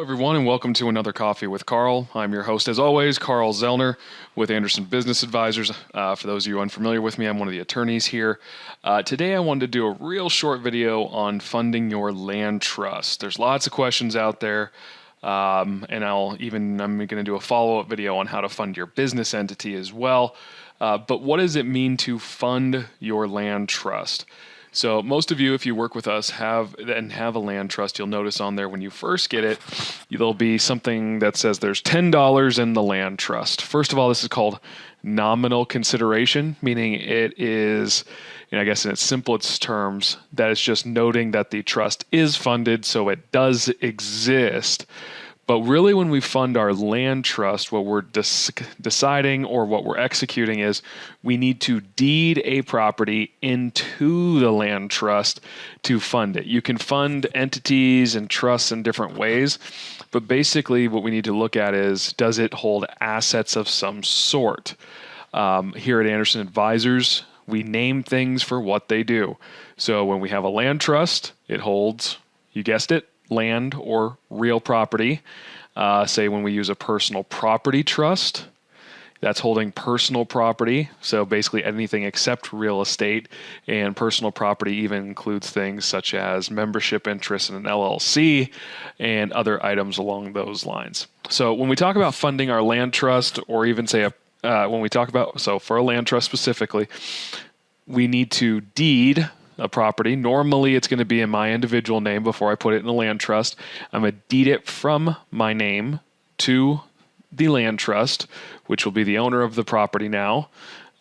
Everyone, and welcome to another Coffee with Carl. I'm your host, as always, Carl Zoellner with Anderson Business Advisors. For those of you unfamiliar with me, I'm one of the attorneys here. Today, I wanted to do a real short video on funding your land trust. There's lots of questions out there, and I'm going to do a follow-up video on how to fund your business entity as well. But what does it mean to fund your land trust? So most of you, if you work with us, have a land trust. You'll notice on there when you first get it, there'll be something that says there's $10 in the land trust. First of all, this is called nominal consideration, meaning it is, I guess in its simplest terms, that it's just noting that the trust is funded, so it does exist. But really, when we fund our land trust, what we're deciding or what we're executing is we need to deed a property into the land trust to fund it. You can fund entities and trusts in different ways, but basically what we need to look at is, does it hold assets of some sort? Here at Anderson Advisors, we name things for what they do. So when we have a land trust, it holds, you guessed it, land or real property. Say when we use a personal property trust, that's holding personal property. So basically anything except real estate, and personal property even includes things such as membership interest in an LLC and other items along those lines. So when we talk about funding our land trust, or even say for a land trust specifically, we need to deed a property. Normally, it's going to be in my individual name before I put it in the land trust. I'm going to deed it from my name to the land trust, which will be the owner of the property now,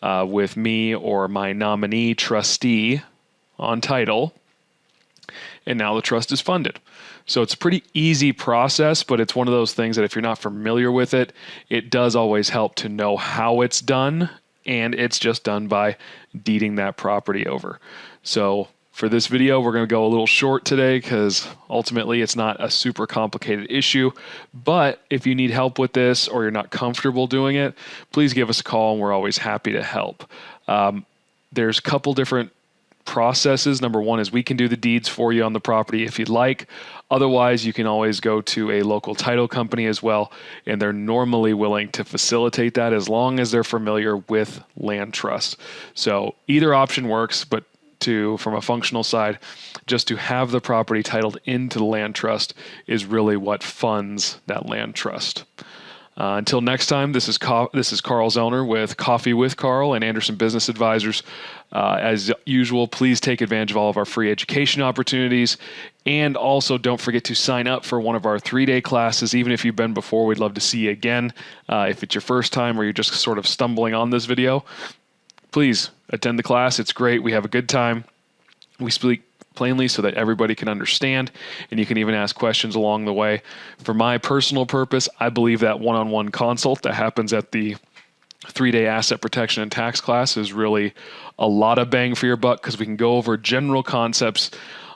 with me or my nominee trustee on title. And now the trust is funded. So it's a pretty easy process, but it's one of those things that if you're not familiar with it, it does always help to know how it's done. And it's just done by deeding that property over. So for this video, we're going to go a little short today because ultimately it's not a super complicated issue. But if you need help with this or you're not comfortable doing it, please give us a call and we're always happy to help. There's a couple different processes. Number one is we can do the deeds for you on the property if you'd like. Otherwise, you can always go to a local title company as well, and they're normally willing to facilitate that as long as they're familiar with land trust. So either option works, but from a functional side, just to have the property titled into the land trust is really what funds that land trust. Until next time, this is Carl Zoellner with Coffee with Carl and Anderson Business Advisors. As usual, please take advantage of all of our free education opportunities. And also don't forget to sign up for one of our 3-day classes. Even if you've been before, we'd love to see you again. If it's your first time or you're just sort of stumbling on this video, please attend the class. It's great. We have a good time. We speak plainly so that everybody can understand, and you can even ask questions along the way. For my personal purpose, I believe that one-on-one consult that happens at the 3-day asset protection and tax class is really a lot of bang for your buck, because we can go over general concepts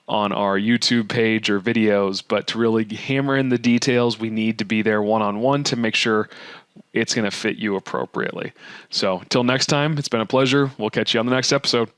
on our YouTube page or videos, but to really hammer in the details, we need to be there one-on-one to make sure it's going to fit you appropriately. So until next time, it's been a pleasure. We'll catch you on the next episode.